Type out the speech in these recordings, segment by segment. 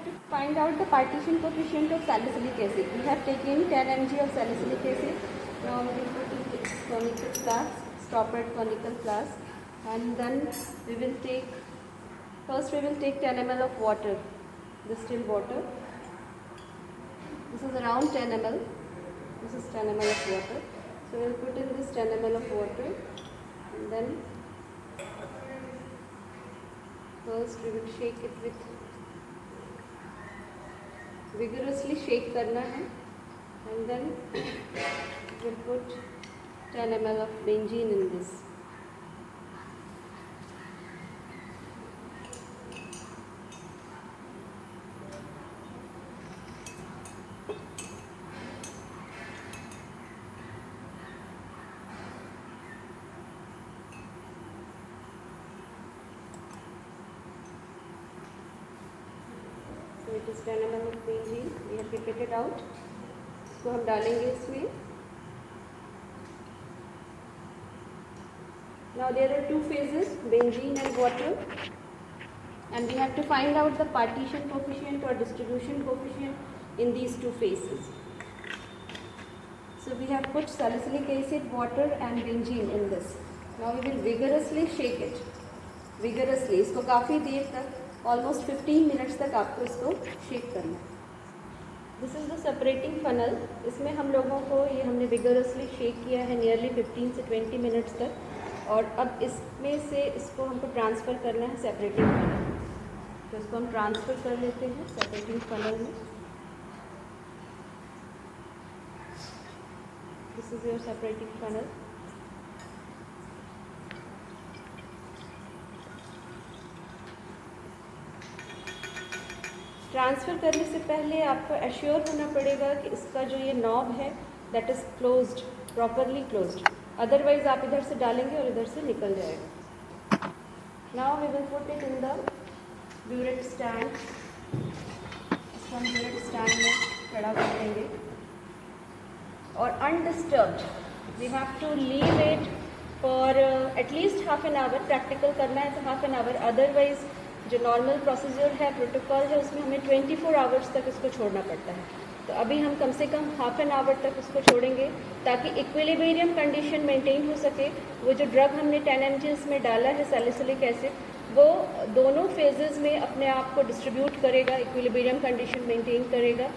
to find out the partition coefficient of salicylic acid. We have taken 10 mg of salicylic acid. Now we will put it in conical flask, stoppered conical flask, and then we will take, first we will take 10 ml of water, distilled water. This is around 10 ml. This is 10 ml of water. So we will put in this 10 ml of water, and then first we will shake it with, vigorously shake करना है, and then we will put 10 ml of benzene in this. It is 10 ml of benzene. We have picked it out. इसको हम डालेंगे इसमें. Now there are two phases, benzene and water, and we have to find out the partition coefficient or distribution coefficient in these two phases. So we have put salicylic acid, water and benzene in this. Now we will vigorously shake it. Vigorously, इसको काफ़ी देर तक, almost 15 minutes तक आपको इसको shake करना है. This is the separating funnel. इसमें हम लोगों को ये हमने विगरसली शेक किया है नियरली 15 से 20 मिनट्स तक, और अब इसमें से इसको हमको ट्रांसफ़र करना है सेपरेटिंग फनल. तो इसको हम ट्रांसफ़र कर लेते हैं सेपरेटिंग फनल में. This is your separating funnel. Transfer करने से पहले आपको एश्योर होना पड़ेगा कि इसका जो ये नॉब है that is closed, properly closed, otherwise आप इधर से डालेंगे और इधर से निकल जाएगा. Now we will put it in the burette stand. इसको हम ब्यूरेट स्टैंड में खड़ा कर देंगे, और undisturbed we have to leave it for at least half an hour. Practical करना है तो हाफ एन आवर, अदरवाइज जो नॉर्मल प्रोसीजर है, प्रोटोकॉल है, उसमें हमें 24 आवर्स तक इसको छोड़ना पड़ता है. तो अभी हम कम से कम हाफ एन आवर तक उसको छोड़ेंगे ताकि इक्विलिब्रियम कंडीशन मेंटेन हो सके. वो जो ड्रग हमने 10 mg इसमें डाला है सैलिसिलिक एसिड, वो दोनों फेजेस में अपने आप को डिस्ट्रीब्यूट करेगा, इक्विलिब्रियम कंडीशन मेंटेन करेगा,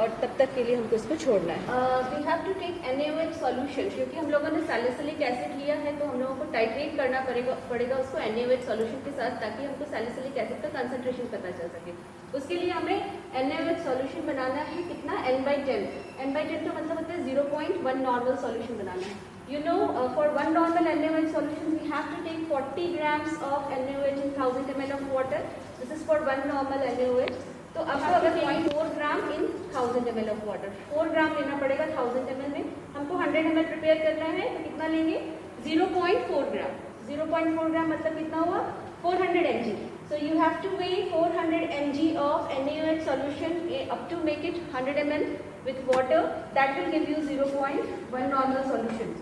और तब तक के लिए हमको इसको छोड़ना है. We have to take NaOH solution. क्योंकि हम लोगों ने सैलिसिलिक एसिड लिया है तो हम लोगों को टाइट्रेट करना पड़ेगा उसको NaOH सॉल्यूशन के साथ, ताकि हमको सैलिसिलिक एसिड का कंसंट्रेशन पता चल सके. उसके लिए हमें NaOH सॉल्यूशन बनाना है. कितना? n/10. n/10 का मतलब होता है 0.1 नॉर्मल सॉल्यूशन बनाना है. You know, for one normal NaOH solution we have to take 40 grams of NaOH in 1000 ml of water. This is for one normal NaOH. तो आपको अगर 0.4 ग्राम इन 1000 ml ऑफ वाटर, 4 ग्राम लेना पड़ेगा 1000 ml में. हमको 100 ml प्रिपेयर करना है तो कितना लेंगे? 0.4 ग्राम. 0.4 ग्राम मतलब कितना हुआ? 400 mg. So you have to weigh 400 mg of NaOH solution up to make it 100 ml with water. That will give you 0.1 normal solution.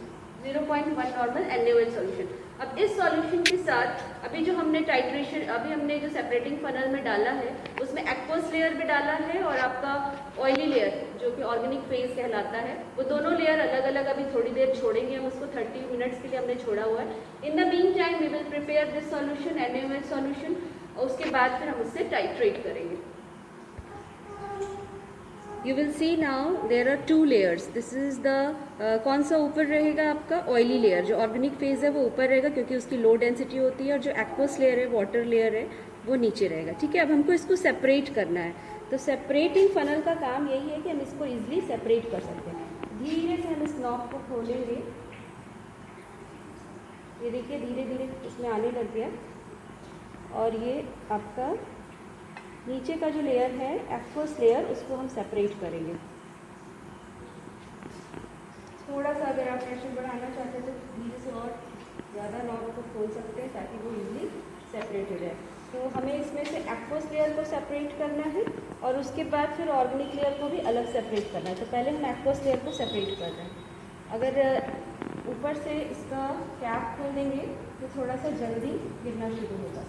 0.1 normal NaOH solution. अब इस सॉल्यूशन के साथ अभी जो हमने टाइट्रेशन, अभी हमने जो सेपरेटिंग फनल में डाला है उसमें एक्वस लेयर भी डाला है और आपका ऑयली लेयर जो कि ऑर्गेनिक फेज कहलाता है, वो दोनों लेयर अलग अलग अभी थोड़ी देर छोड़ेंगे हम उसको. 30 मिनट्स के लिए हमने छोड़ा हुआ है. In the mean time we will prepare this solution, NaOH solution, और उसके बाद फिर हम उससे टाइट्रेट करेंगे. You will see now there are two layers. This is the कौन सा ऊपर रहेगा आपका? Oily layer. जो ऑर्गेनिक फेज है वो ऊपर रहेगा क्योंकि उसकी लो डेंसिटी होती है, और जो एक्वस लेयर है, वाटर लेयर है, वो नीचे रहेगा. ठीक है. अब हमको इसको सेपरेट करना है. तो सेपरेटिंग फनल का काम यही है कि हम इसको इजीली सेपरेट कर सकते हैं. धीरे से हम इस नॉब को खोलेंगे. ये देखिए धीरे धीरे इसमें आने लग गया, और ये आपका नीचे का जो लेयर है एक्वस लेयर, उसको हम सेपरेट करेंगे. थोड़ा सा अगर आप प्रेशर बढ़ाना चाहते हैं तो धीरे से और ज़्यादा नॉब को खोल सकते हैं ताकि वो इजीली सेपरेट हो जाए. तो हमें इसमें से एक्वस लेयर को सेपरेट करना है, और उसके बाद फिर ऑर्गेनिक लेयर को भी अलग सेपरेट करना है. तो पहले हम एक्वस लेयर को सेपरेट कर रहे हैं. अगर ऊपर से इसका कैप खोल देंगे तो थोड़ा सा जल्दी गिरना शुरू होगा.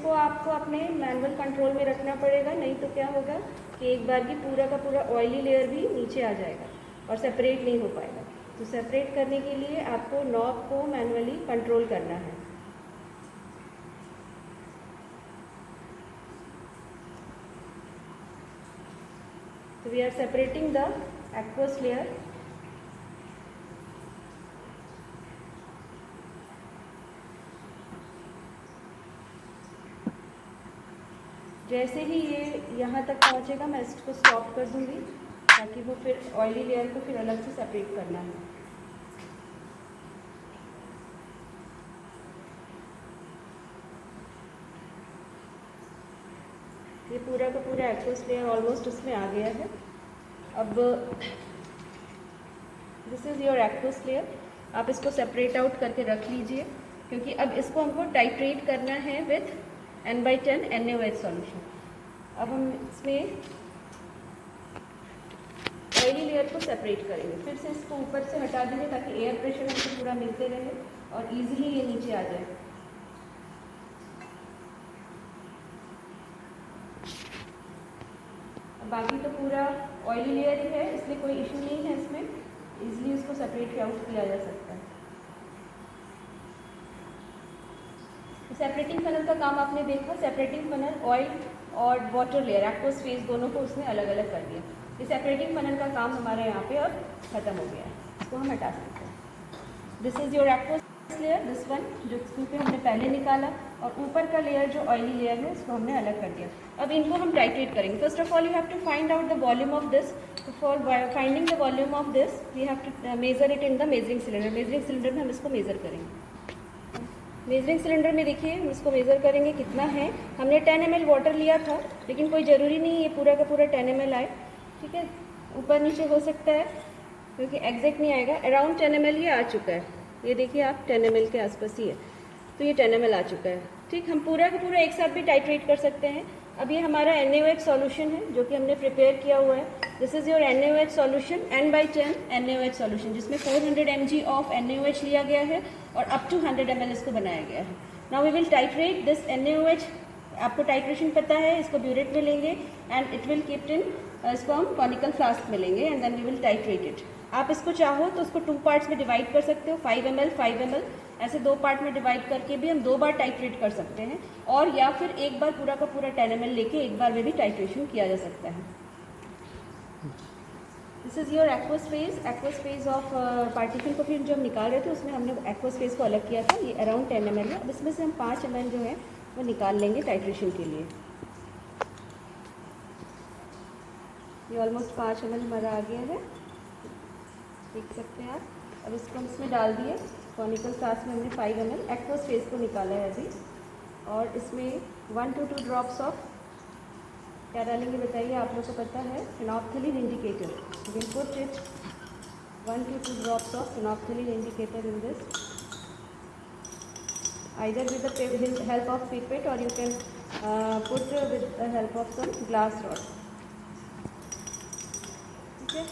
इसको आपको अपने मैनुअल कंट्रोल में रखना पड़ेगा, नहीं तो क्या होगा कि एक बार की पूरा का पूरा ऑयली लेयर भी नीचे आ जाएगा और सेपरेट नहीं हो पाएगा। तो सेपरेट करने के लिए आपको नॉब को मैनुअली कंट्रोल करना है। So we are separating the aqueous layer. जैसे ही ये यहाँ तक पहुँचेगा मैं इसको स्टॉप कर दूँगी, ताकि वो फिर ऑयली लेयर को फिर अलग से सेपरेट करना है। ये पूरा का पूरा एक्वस लेयर ऑलमोस्ट इसमें आ गया है। अब this is your aqueous layer, आप इसको सेपरेट आउट करके रख लीजिए, क्योंकि अब इसको हमको टाइट्रेट करना है विथ N/10 NaOH सॉल्यूशन। अब हम इसमें ऑयली लेयर को सेपरेट करेंगे, फिर से इसको ऊपर से हटा देंगे ताकि एयर प्रेशर हमको पूरा मिलते रहे और इजीली ये नीचे आ जाए। बाकी तो पूरा ऑयली लेयर ही है, इसलिए कोई इशू नहीं है, इसमें इजीली इसको सेपरेट आउट किया जा सकता है। सेपरेटिंग फनल का काम आपने देखा, सेपरेटिंग फनल ऑयल और वाटर लेयर एक्वस फेज दोनों को उसने अलग अलग कर दिया। ये सेपरेटिंग फनल का काम हमारे यहाँ पे अब खत्म हो गया है, इसको हम हटा सकते हैं। This is your aqueous layer, this one जो क्योंकि हमने पहले निकाला, और ऊपर का लेयर जो ऑयली लेयर है उसको हमने अलग कर दिया। अब इनको हम टाइट्रेट करेंगे। First of all you have to find out the volume of this. For finding the volume of this we have to measure it in the measuring cylinder. Measuring cylinder में हम इसको मेज़र करेंगे। Measuring cylinder में देखिए हम इसको measure करेंगे कितना है। हमने 10 ml वाटर लिया था, लेकिन कोई ज़रूरी नहीं ये पूरा का पूरा 10 ml आए, ठीक है, ऊपर नीचे हो सकता है क्योंकि एग्जैक्ट नहीं आएगा। अराउंड 10 ml ये आ चुका है, ये देखिए आप 10 ml के आसपास ही है, तो ये 10 ml आ चुका है। ठीक, हम पूरा का पूरा एक साथ भी टाइट्रेट कर सकते हैं। अब ये हमारा NaOH सॉल्यूशन है जो कि हमने प्रिपेयर किया हुआ है। This is your NaOH solution, N/10 NaOH solution, जिसमें 400 mg ऑफ NaOH लिया गया है और अप टू 100 ml इसको बनाया गया है। Now we will titrate this NaOH। आपको टाइट्रेशन पता है, इसको ब्यूरेट में लेंगे and it will keeped in, इसको हम कॉनिकल फ्लास्क में लेंगे and then we will titrate it. आप इसको चाहो तो उसको 2 पार्ट्स में डिवाइड कर सकते हो, 5 ml 5 ml, ऐसे 2 पार्ट में डिवाइड करके भी हम 2 बार टाइट्रेट कर सकते हैं, और या फिर एक बार पूरा का पूरा 10 ml लेके एक बार में भी टाइट्रेशन किया जा सकता है। This is your aqueous phase. Aqueous phase of partition को फिर जो हम निकाल रहे थे उसमें हमने एक्वस फेज को अलग किया था। ये अराउंड 10 ml है। अब इसमें से हम 5 ml जो है वो निकाल लेंगे टाइट्रेशन के लिए। ये ऑलमोस्ट 5 ml हमारा आ गया है, देख सकते हैं आप। अब इसको हम इसमें डाल दिए कॉनिकल फ्लास्क में। हमने 5 ml एक्वस फेज को निकाला है अभी, और इसमें 1 to 2 ड्रॉप्स ऑफ क्या डालेंगे बताइए, आप लोग को पता है, phenolphthalein indicator. You can put it 1 to 2 drops of phenolphthalein indicator in this, either with the help of pipette और you can put with the help of some glass rod. ठीक है,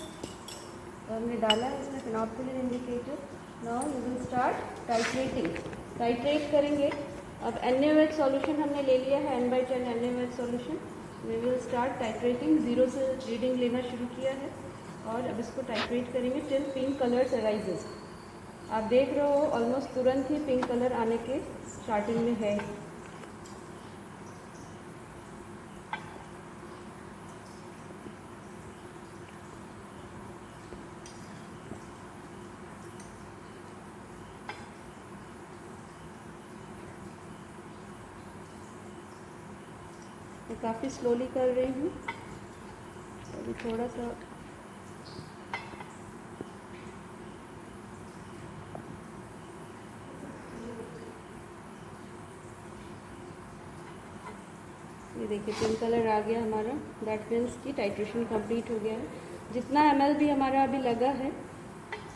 तो हमने डाला है इसमें phenolphthalein indicator. Now you will start titrating. Titrate करेंगे। अब NaOH सॉल्यूशन हमने ले लिया है, N/10 NaOH solution. We will start titrating. 0 से रीडिंग लेना शुरू किया है और अब इसको टाइट्रेट करेंगे टिल पिंक कलर्स अराइजेस। आप देख रहे हो ऑलमोस्ट तुरंत ही पिंक कलर आने के स्टार्टिंग में है। मैं काफ़ी स्लोली कर रही हूँ, अभी थोड़ा सा ये देखिए पिंक कलर आ गया हमारा। दैट मीन्स की टाइट्रेशन कंप्लीट हो गया है। जितना ml भी हमारा अभी लगा है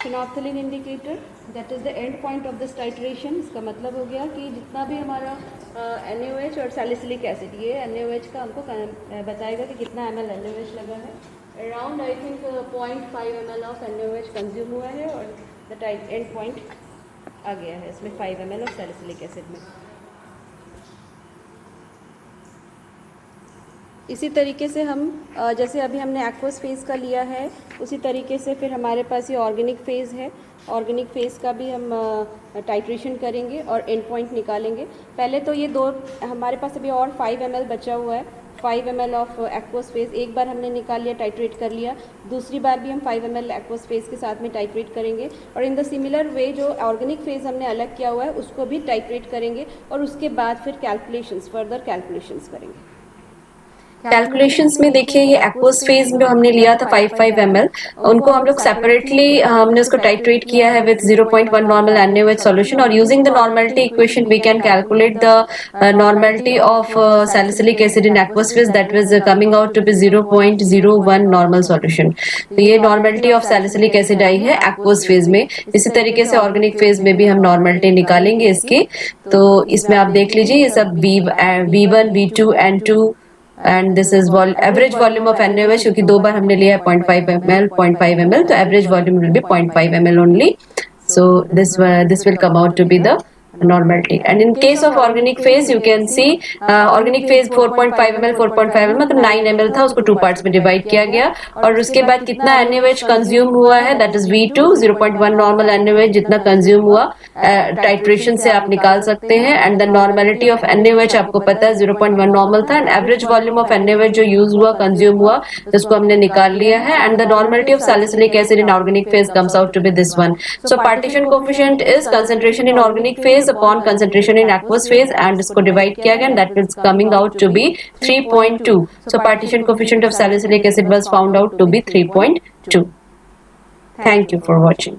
phenolphthalein indicator, that is the end point of this titration. इसका मतलब हो गया कि जितना भी हमारा NaOH और सैलिसिलिक एसिड, ये NaOH का हमको बताएगा कि कितना ml NaOH लगा है। Around I think 0.5 ml of NaOH consume हुआ है और द एंड पॉइंट आ गया है इसमें 5 ml ऑफ सैलिसिलिक एसिड में। इसी तरीके से हम जैसे अभी हमने एक्वस फेज़ का लिया है, उसी तरीके से फिर हमारे पास ये ऑर्गेनिक फेज़ है। ऑर्गेनिक फेज़ का भी हम टाइट्रेशन करेंगे और एंड पॉइंट निकालेंगे। पहले तो ये दो हमारे पास अभी और 5 ml बचा हुआ है। 5 ml ऑफ एक्वस फेज़ एक बार हमने निकाल लिया, टाइट्रेट कर लिया, दूसरी बार भी हम 5 ml एक्वस फेज़ के साथ में टाइट्रेट करेंगे और इन द सिमिलर वे जो ऑर्गेनिक फेज़ हमने अलग किया हुआ है उसको भी टाइट्रेट करेंगे और उसके बाद फिर कैलकुलेशंस, फर्दर कैलकुलेशंस करेंगे। कैलकुलेशंस में देखिए ये एक्वस फेज में हमने लिया था 5 ml, उनको हम लोग सेपरेटली हमने उसको टाइट्रेट किया है विद 0.1 नॉर्मल NaOH सॉल्यूशन और using the normality equation we can calculate the normality of salicylic acid in aqueous phase that was coming out to be 0.01 normal solution. तो ये नॉर्मलिटी ऑफ सैलिसिलिक एसिड आई है aqueous phase में। इसी तरीके से organic phase में भी हम नॉर्मलिटी निकालेंगे इसकी। तो इसमें आप देख लीजिए ये सब V1, V2 and 2 and this is average volume of NaOH, क्योंकि दो बार हमने लिया है 0.5 ml, तो average volume will be 0.5 ml only. So this will come out to be the normality. And in case of organic phase you can see organic phase 4.5 ml 4.5 ml मतलब 9 ml था, उसको 2 parts में divide किया गया और उसके बाद कितना NaOH कंज्यूम हुआ है that is V2 0.1 normal NaOH जितना कंज्यूम हुआ टाइट्रेशन से आप निकाल सकते हैं। And the normality of NaOH आपको पता है 0.1 नॉर्मल था and average volume of NaOH जो यूज हुआ कंज्यूम हुआ जिसको हमने निकाल लिया है। And the normality of salicylic acid in organic phase comes out to be this one. So partition coefficient is concentration in organic phase upon concentration in aqueous phase and इसको divide किया गया and that is coming out to be 3.2. So partition coefficient of salicylic acid was found out to be 3.2. Thank you for watching.